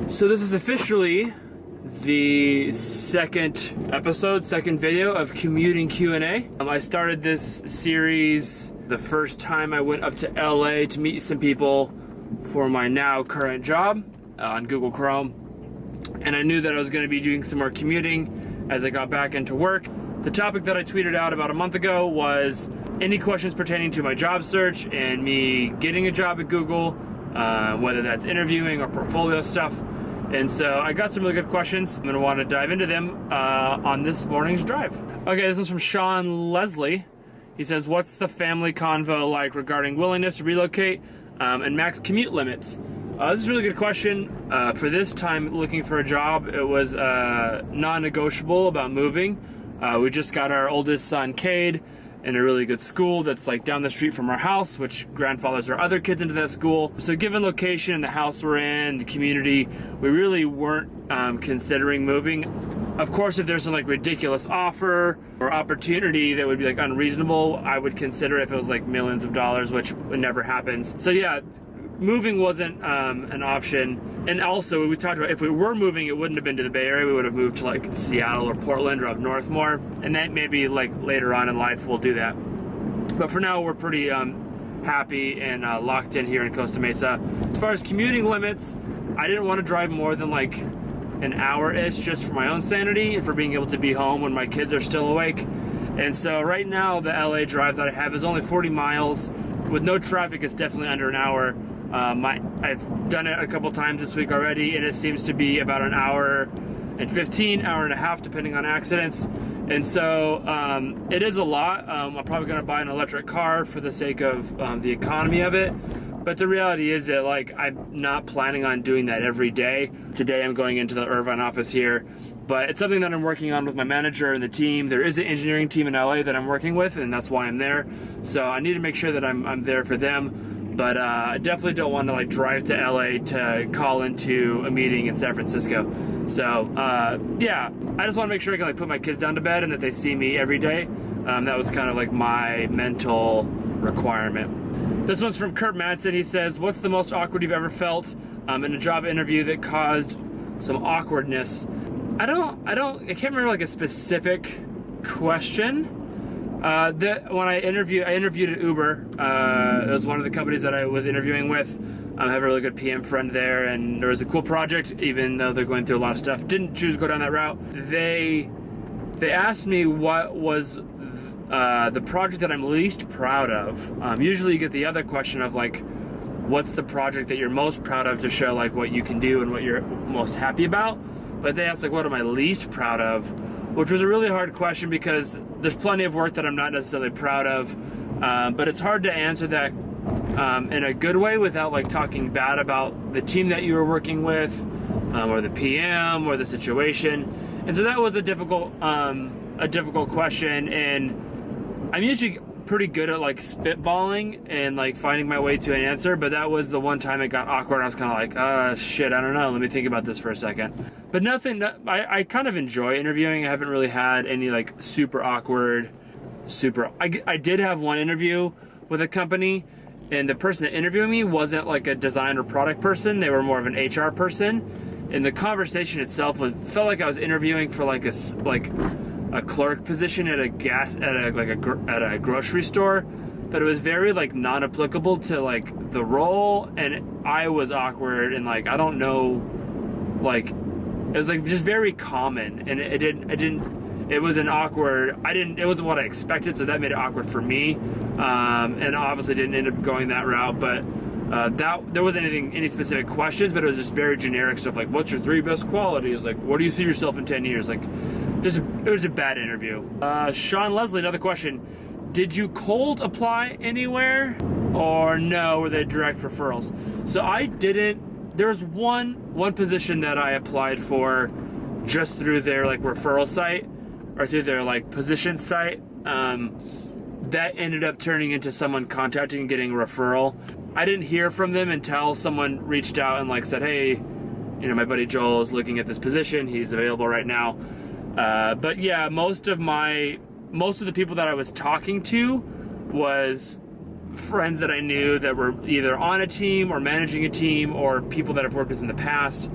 So this is officially the second video of Commuting Q&A. I started this series the first time I went up to LA to meet some people for my now current job on Google Chrome. And I knew that I was going to be doing some more commuting as I got back into work. The topic that I tweeted out about a month ago was any questions pertaining to my job search and me getting a job at Google, whether that's interviewing or portfolio stuff. And so I got some really good questions. I'm going to want to dive into them on this morning's drive. Okay, this one's from Shawn Leslie. He says, what's the family convo like regarding willingness to relocate and max commute limits? This is a really good question. For this time looking for a job, it was non-negotiable about moving. We just got our oldest son, Cade, in a really good school that's like down the street from our house, which grandfathers our other kids into that school. So given location and the house we're in, the community, we really weren't considering moving. Of course, if there's some like ridiculous offer or opportunity that would be like unreasonable, I would consider if it was like millions of dollars, which never happens. So yeah, moving wasn't an option. And also, we talked about if we were moving, it wouldn't have been to the Bay Area. We would have moved to like Seattle or Portland or up north more. And that maybe like later on in life we'll do that. But for now, we're pretty happy and locked in here in Costa Mesa. As far as commuting limits, I didn't want to drive more than like an hour-ish just for my own sanity and for being able to be home when my kids are still awake. And so right now, the LA drive that I have is only 40 miles. With no traffic, it's definitely under an hour. I've done it a couple times this week already, and it seems to be about an hour and 15, hour and a half, depending on accidents. And so it is a lot. I'm probably going to buy an electric car for the sake of the economy of it. But the reality is that like I'm not planning on doing that every day. Today I'm going into the Irvine office here. But it's something that I'm working on with my manager and the team. There is an engineering team in LA that I'm working with, and that's why I'm there. So I need to make sure that I'm there for them. But I definitely don't want to like drive to LA to call into a meeting in San Francisco. So yeah, I just want to make sure I can like put my kids down to bed and that they see me every day. That was kind of like my mental requirement. This one's from Kurt Madsen. He says, what's the most awkward you've ever felt in a job interview that caused some awkwardness? I can't remember like a specific question. When I interviewed at Uber. It was one of the companies that I was interviewing with. I have a really good PM friend there, and there was a cool project, even though they're going through a lot of stuff. Didn't choose to go down that route. They asked me what was the project that I'm least proud of. Usually you get the other question of like, what's the project that you're most proud of to show like what you can do and what you're most happy about. But they asked like, what am I least proud of? Which was a really hard question because there's plenty of work that I'm not necessarily proud of. But it's hard to answer that in a good way without like talking bad about the team that you were working with, or the PM, or the situation. And so that was a difficult question. And I'm usually pretty good at like spitballing and like finding my way to an answer, but that was the one time it got awkward. I was kind of like, shit, I don't know. Let me think about this for a second. But nothing, I kind of enjoy interviewing. I haven't really had any like super awkward, I did have one interview with a company, and the person that interviewed me wasn't like a design or product person. They were more of an HR person. And the conversation itself felt like I was interviewing for like a clerk position at a grocery store, but it was very like non-applicable to like the role, and I was awkward and like I don't know, like it was like just very common, and it was an awkward. It wasn't what I expected, so that made it awkward for me, and obviously didn't end up going that route. But there wasn't any specific questions, but it was just very generic stuff like, what's your 3 best qualities? Like, what do you see yourself in 10 years? Like, it was a bad interview. Shawn Leslie, another question. Did you cold apply anywhere? Or no, were they direct referrals? So I didn't. There was one position that I applied for just through their like referral site or through their like position site. That ended up turning into someone contacting and getting a referral. I didn't hear from them until someone reached out and like said, hey, my buddy Joel is looking at this position. He's available right now. But yeah, most of the people that I was talking to was friends that I knew that were either on a team or managing a team or people that I've worked with in the past.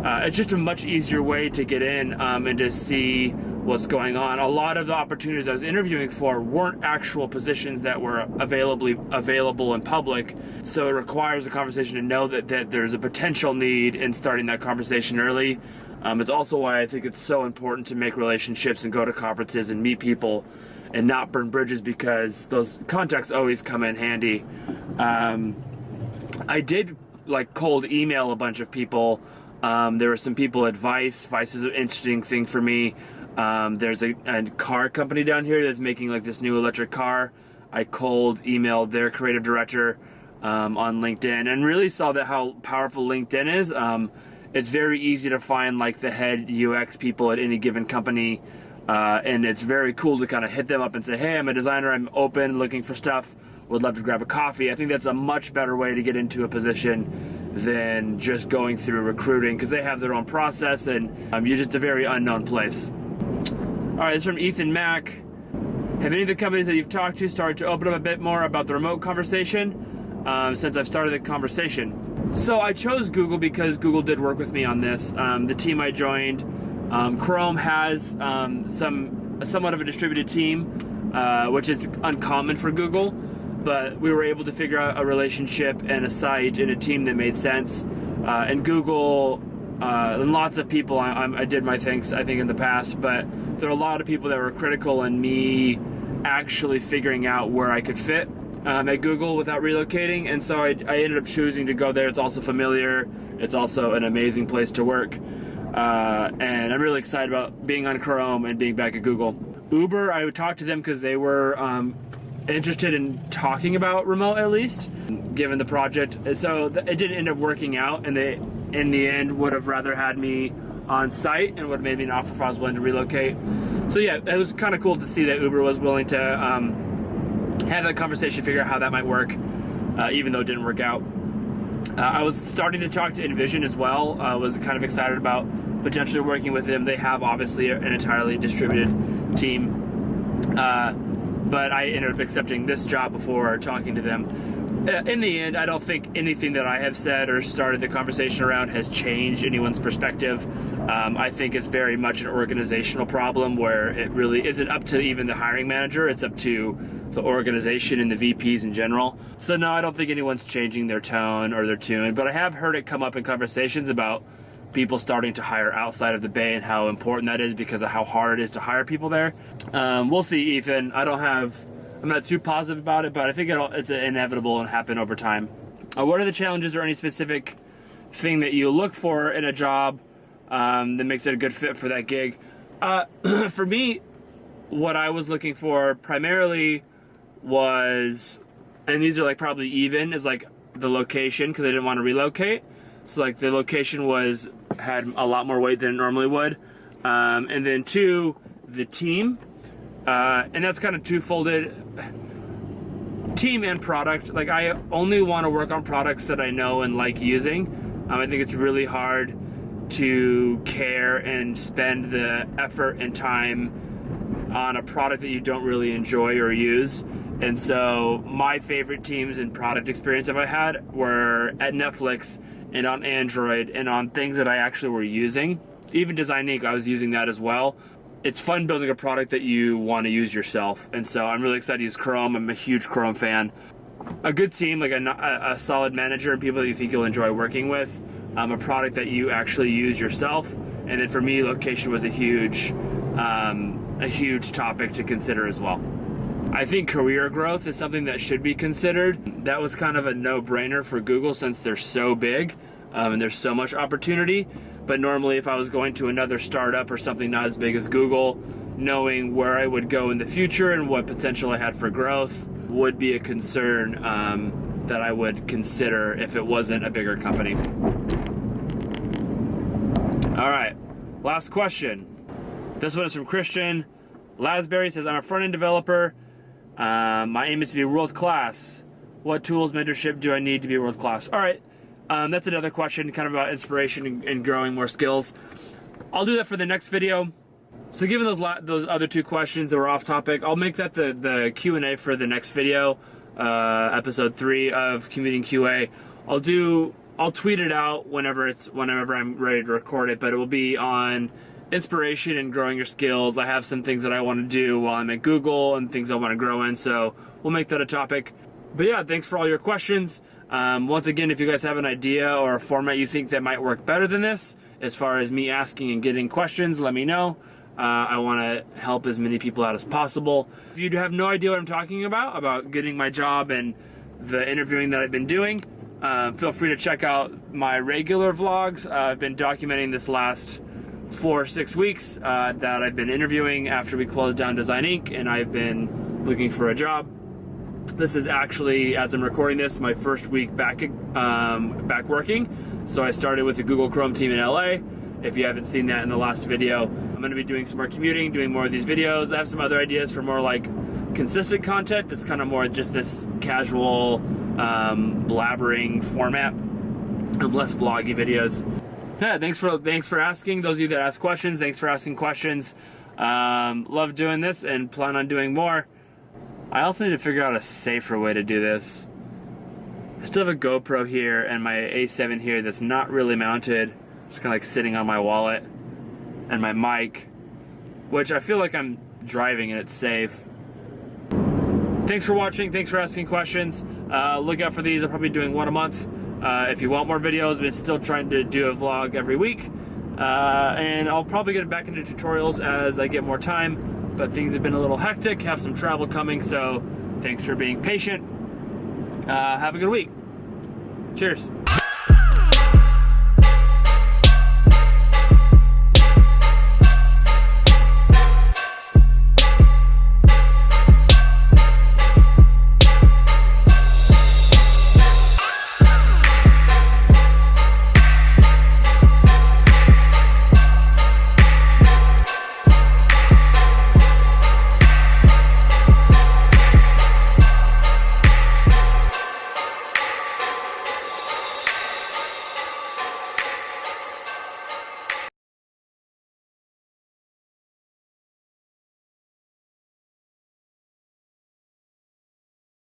it's just a much easier way to get in and to see what's going on. A lot of the opportunities I was interviewing for weren't actual positions that were available in public, so it requires a conversation to know that there's a potential need in starting that conversation early. It's also why I think it's so important to make relationships and go to conferences and meet people and not burn bridges, because those contacts always come in handy. I did like cold email a bunch of people. There were some people at Vice. Vice is an interesting thing for me. There's a car company down here that's making like this new electric car. I cold emailed their creative director on LinkedIn, and really saw that how powerful LinkedIn is. It's very easy to find like the head UX people at any given company, and it's very cool to kind of hit them up and say, hey, I'm a designer, I'm open, looking for stuff, would love to grab a coffee. I think that's a much better way to get into a position than just going through recruiting, because they have their own process, and you're just a very unknown place. All right, this is from Ethan Mack. Have any of the companies that you've talked to started to open up a bit more about the remote conversation since I've started the conversation? So I chose Google because Google did work with me on this. The team I joined, Chrome has somewhat of a distributed team, which is uncommon for Google, but we were able to figure out a relationship and a site and a team that made sense. And Google, and lots of people, I did my things, I think, in the past, but there are a lot of people that were critical in me actually figuring out where I could fit at Google without relocating, and so I ended up choosing to go there. It's also familiar. It's also an amazing place to work, and I'm really excited about being on Chrome and being back at Google. Uber, I would talk to them because they were interested in talking about remote, at least, given the project. So it didn't end up working out, and they, in the end, would have rather had me on site and would have made me an offer if I was willing to relocate. So yeah, it was kind of cool to see that Uber was willing to have that conversation, figure out how that might work, even though it didn't work out. I was starting to talk to Envision as well. I was kind of excited about potentially working with them. They have obviously an entirely distributed team, but I ended up accepting this job before talking to them. In the end, I don't think anything that I have said or started the conversation around has changed anyone's perspective. I think it's very much an organizational problem where it really isn't up to even the hiring manager, it's up to the organization and the VPs in general. So no, I don't think anyone's changing their tone or their tune, but I have heard it come up in conversations about people starting to hire outside of the Bay and how important that is because of how hard it is to hire people there. We'll see, Ethan. I'm not too positive about it, but I think it's inevitable and happen over time. What are the challenges or any specific thing that you look for in a job that makes it a good fit for that gig? For me, what I was looking for primarily was, and these are like probably even, is like the location, because I didn't want to relocate. So like the location had a lot more weight than it normally would. And then two, the team. And that's kind of twofolded. Team and product. Like I only want to work on products that I know and like using. I think it's really hard to care and spend the effort and time on a product that you don't really enjoy or use. And so my favorite teams and product experience that I had were at Netflix and on Android and on things that I actually were using. Even Design Inc., I was using that as well. It's fun building a product that you want to use yourself. And so I'm really excited to use Chrome. I'm a huge Chrome fan. A good team, like a solid manager and people that you think you'll enjoy working with. A product that you actually use yourself. And then for me, location was a huge topic to consider as well. I think career growth is something that should be considered. That was kind of a no-brainer for Google since they're so big and there's so much opportunity. But normally if I was going to another startup or something not as big as Google, knowing where I would go in the future and what potential I had for growth would be a concern that I would consider if it wasn't a bigger company. All right, last question. This one is from Christian Lasbury. Says, I'm a front-end developer. My aim is to be world-class. What tools, mentorship do I need to be world-class? All right, that's another question, kind of about inspiration and growing more skills. I'll do that for the next video. So given those other two questions that were off topic, I'll make that the Q&A for the next video, episode 3 of Commuting QA. I'll I'll tweet it out whenever I'm ready to record it, but it will be on inspiration and growing your skills. I have some things that I want to do while I'm at Google and things I want to grow in, so we'll make that a topic. But yeah, thanks for all your questions. Once again, if you guys have an idea or a format you think that might work better than this, as far as me asking and getting questions, let me know. I want to help as many people out as possible. If you have no idea what I'm talking about getting my job and the interviewing that I've been doing, feel free to check out my regular vlogs. I've been documenting this last 4 or 6 weeks that I've been interviewing after we closed down Design Inc. and I've been looking for a job. This is actually, as I'm recording this, my first week back working. So I started with the Google Chrome team in LA. If you haven't seen that in the last video, I'm going to be doing some more commuting, doing more of these videos. I have some other ideas for more like consistent content that's kind of more just this casual blabbering format, less vloggy videos. Yeah, thanks for asking. Those of you that ask questions, thanks for asking questions. Love doing this and plan on doing more. I also need to figure out a safer way to do this. I still have a GoPro here and my A7 here that's not really mounted. Just kind of like sitting on my wallet, and my mic, which I feel like I'm driving and it's safe. Thanks for watching. Thanks for asking questions. Look out for these. I'm probably doing one a month. If you want more videos, I'm still trying to do a vlog every week. And I'll probably get back into tutorials as I get more time, but things have been a little hectic, have some travel coming, so thanks for being patient. Have a good week. Cheers.